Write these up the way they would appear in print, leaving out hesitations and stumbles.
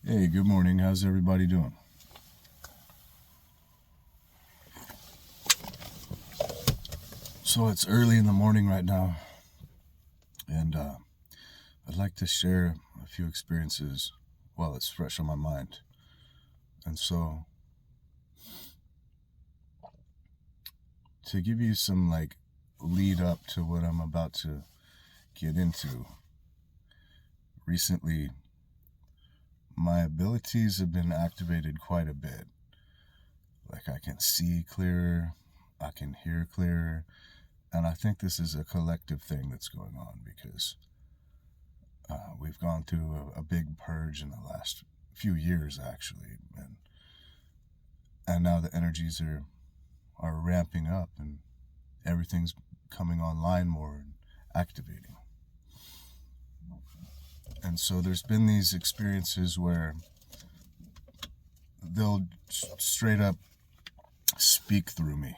Hey, good morning. How's everybody doing? So it's early in the morning right now, and I'd like to share a few experiences while it's fresh on my mind. And so, to give you some lead up to what I'm about to get into, recently my abilities have been activated quite a bit. Like, I can see clearer, I can hear clearer, and I think this is a collective thing that's going on because we've gone through a big purge in the last few years, actually, and now the energies are ramping up and everything's coming online more and activating. And so there's been these experiences where they'll straight up speak through me,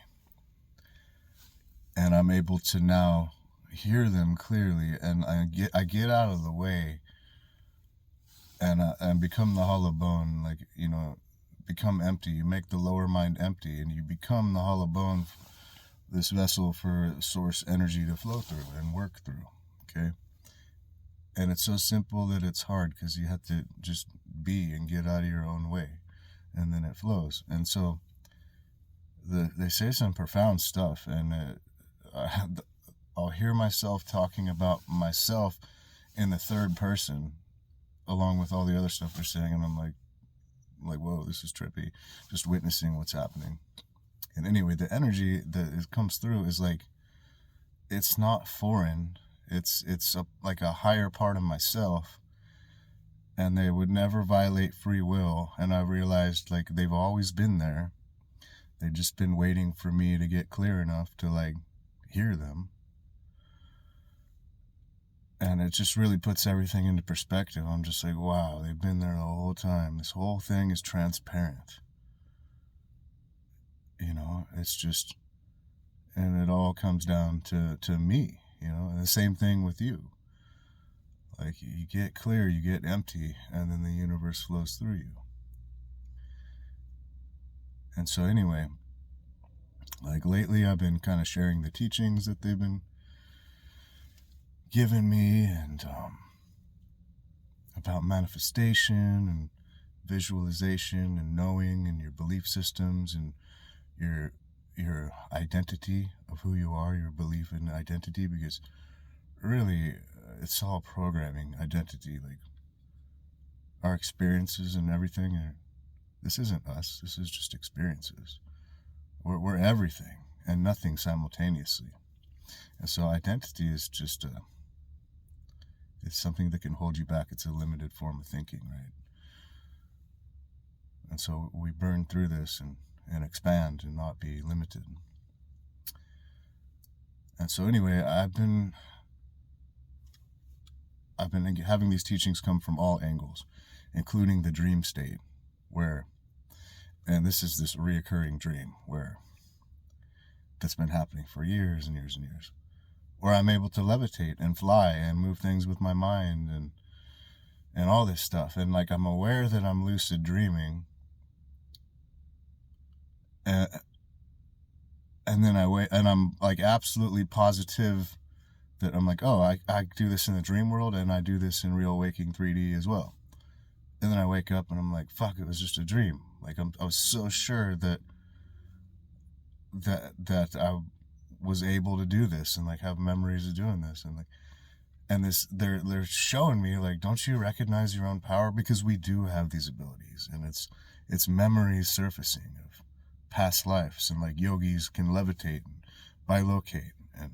and I'm able to now hear them clearly, and I get out of the way and become the hollow bone, become empty. You make the lower mind empty, and you become the hollow bone, this vessel for source energy to flow through and work through. Okay. And it's so simple that it's hard because you have to just be and get out of your own way, and then it flows. And so they say some profound stuff, and I'll hear myself talking about myself in the third person along with all the other stuff they're saying, and I'm like, whoa, this is trippy, just witnessing what's happening. And anyway, the energy that it comes through is it's not foreign. It's like a higher part of myself, and they would never violate free will. And I realized they've always been there. They've just been waiting for me to get clear enough to hear them. And it just really puts everything into perspective. I'm just like, wow, they've been there the whole time. This whole thing is transparent. It's just, and it all comes down to me. And the same thing with you. You get clear, you get empty, and then the universe flows through you. And so anyway, lately I've been kind of sharing the teachings that they've been giving me, and about manifestation and visualization and knowing, and your belief systems, and your identity of who you are, your belief in identity, because really it's all programming, identity, our experiences and everything. This isn't us, this is just experiences. We're everything and nothing simultaneously. And so identity is just it's something that can hold you back. It's a limited form of thinking, right? And so we burn through this and expand and not be limited. And so anyway, I've been having these teachings come from all angles, including the dream state, where And this is this reoccurring dream where that's been happening for years and years and years, where I'm able to levitate and fly and move things with my mind and all this stuff. And like, I'm aware that I'm lucid dreaming, and then I wait, and I'm like absolutely positive that I'm like, oh, I do this in the dream world and I do this in real waking 3D as well. And then I wake up and I'm like, fuck, it was just a dream. Like, I was so sure that I was able to do this and like have memories of doing this, and this, they're showing me like, don't you recognize your own power? Because we do have these abilities, and it's memories surfacing of past lives, and like yogis can levitate and bilocate and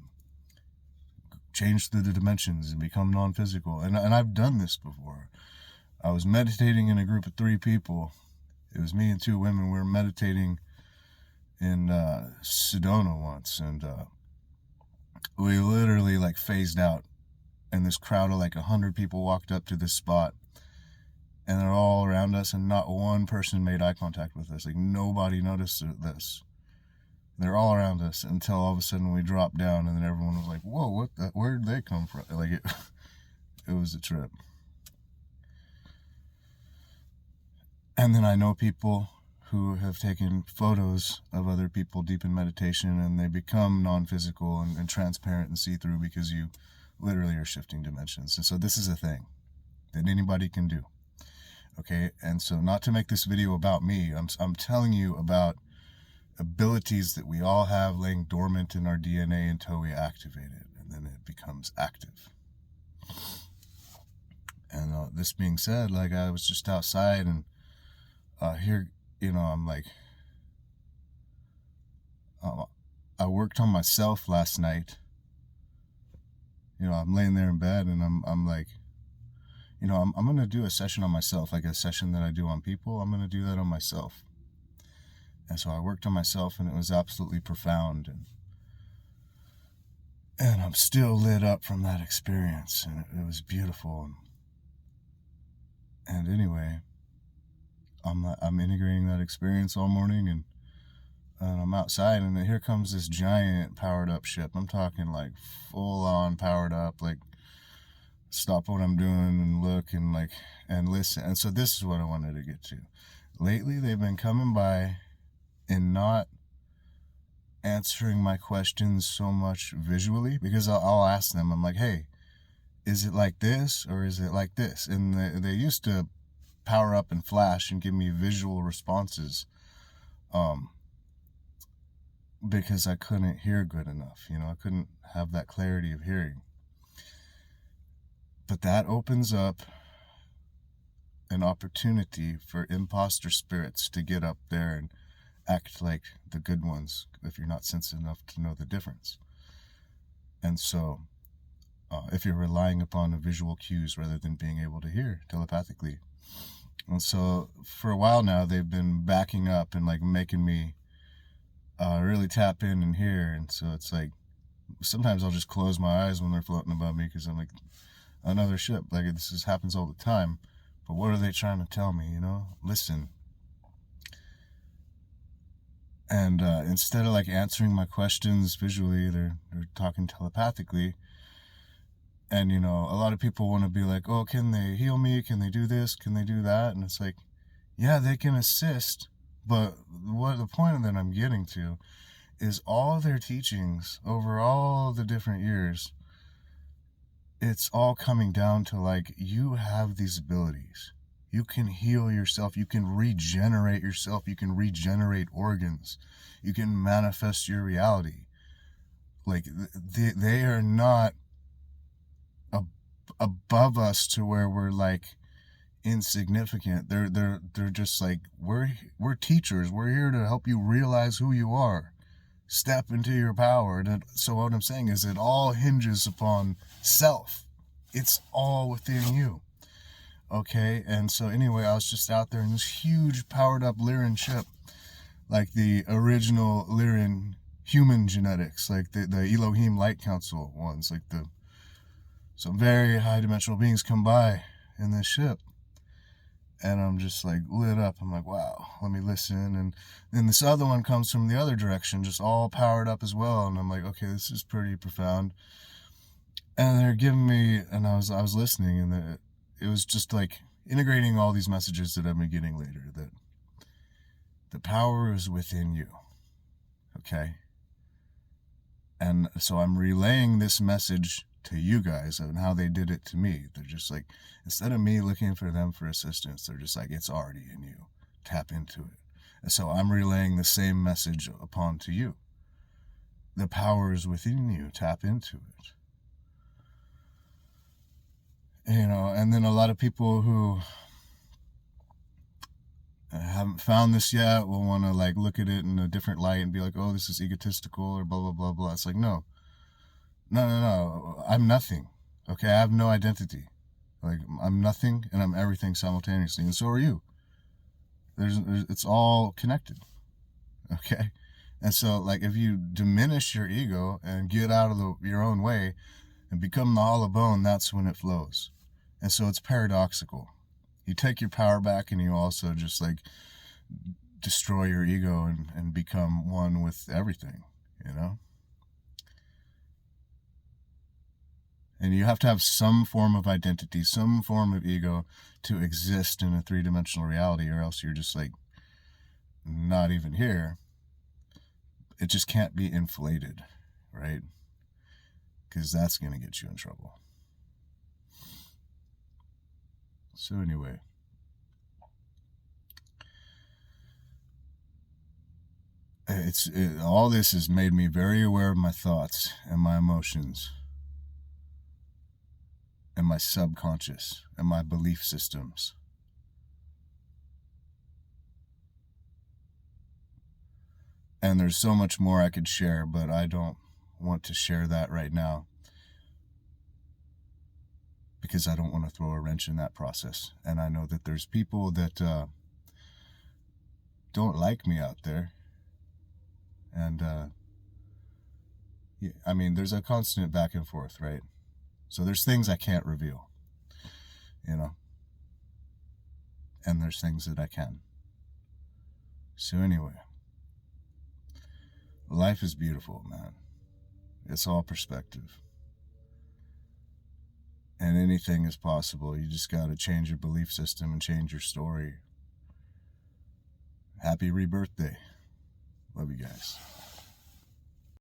change through the dimensions and become non-physical. And I've done this before. I was meditating in a group of 3 people. It was me and 2 women. We were meditating in Sedona once, and we literally like phased out, and this crowd of like 100 people walked up to this spot, and they're all around us, and not one person made eye contact with us. Like, nobody noticed this. They're all around us until all of a sudden we dropped down, and then everyone was like, whoa, where did they come from? Like, it was a trip. And then I know people who have taken photos of other people deep in meditation, and they become non-physical and transparent and see-through, because you literally are shifting dimensions. And so this is a thing that anybody can do. Okay, and so not to make this video about me, I'm telling you about abilities that we all have laying dormant in our DNA until we activate it, and then it becomes active. And this being said, like, I was just outside, and here, you know, I'm like, I worked on myself last night. You know, I'm laying there in bed, and I'm like, you know, I'm going to do a session on myself, like a session that I do on people. I'm going to do that on myself. And so I worked on myself, and it was absolutely profound. And I'm still lit up from that experience, and it was beautiful. And anyway, I'm integrating that experience all morning, and I'm outside, and here comes this giant powered up ship. I'm talking like full on powered up, like stop what I'm doing and look and like and listen. And so this is what I wanted to get to. Lately, they've been coming by and not answering my questions so much visually, because I'll ask them, I'm like, hey, is it like this or is it like this? And they used to power up and flash and give me visual responses, because I couldn't hear good enough. You know, I couldn't have that clarity of hearing. But that opens up an opportunity for imposter spirits to get up there and act like the good ones, if you're not sensitive enough to know the difference. And so if you're relying upon the visual cues rather than being able to hear telepathically. And so for a while now, they've been backing up and like making me really tap in and hear. And so it's like, sometimes I'll just close my eyes when they're floating above me, because I'm like, another ship. Like, this happens all the time. But what are they trying to tell me, you know? Listen. And instead of like answering my questions visually, they're talking telepathically. And, you know, a lot of people want to be like, oh, can they heal me? Can they do this? Can they do that? And it's like, yeah, they can assist. But what the point that I'm getting to is all of their teachings over all the different years, it's all coming down to like, you have these abilities. You can heal yourself. You can regenerate yourself. You can regenerate organs. You can manifest your reality. Like, they are not above us to where we're like insignificant. They're just like, we're teachers. We're here to help you realize who you are. Step into your power. And so what I'm saying is, it all hinges upon self. It's all within you. Okay, and so anyway, I was just out there in this huge powered up Lyran ship, like the original Lyran human genetics, like the Elohim Light Council ones, like some very high dimensional beings come by in this ship. and I'm just like lit up. I'm like, wow, let me listen. And then this other one comes from the other direction, just all powered up as well. And I'm like, okay, this is pretty profound. And they're giving me, and I was listening, and it was just like integrating all these messages that I've been getting later, that the power is within you. Okay. And so I'm relaying this message to you guys and how they did it to me. They're just like, instead of me looking for them for assistance, they're just like, it's already in you. Tap into it. And so I'm relaying the same message upon to you. The power is within you. Tap into it. You know, and then a lot of people who haven't found this yet will want to like look at it in a different light and be like, oh, this is egotistical or blah, blah, blah, blah. It's like, no. I'm nothing. Okay, I have no identity. Like, I'm nothing and I'm everything simultaneously, and so are you. It's all connected. Okay, and so like if you diminish your ego and get out of your own way and become the hollow bone, that's when it flows. And so it's paradoxical. You take your power back, and you also just like destroy your ego and become one with everything. You know. And you have to have some form of identity, some form of ego to exist in a three-dimensional reality, or else you're just like not even here. It just can't be inflated, right? Because that's going to get you in trouble. So anyway, all this has made me very aware of my thoughts and my emotions and my subconscious and my belief systems. And there's so much more I could share, but I don't want to share that right now because I don't want to throw a wrench in that process. And I know that there's people that don't like me out there. And I mean, there's a constant back and forth, right? So there's things I can't reveal, you know, and there's things that I can. So anyway, life is beautiful, man. It's all perspective. And anything is possible. You just got to change your belief system and change your story. Happy rebirthday. Love you guys.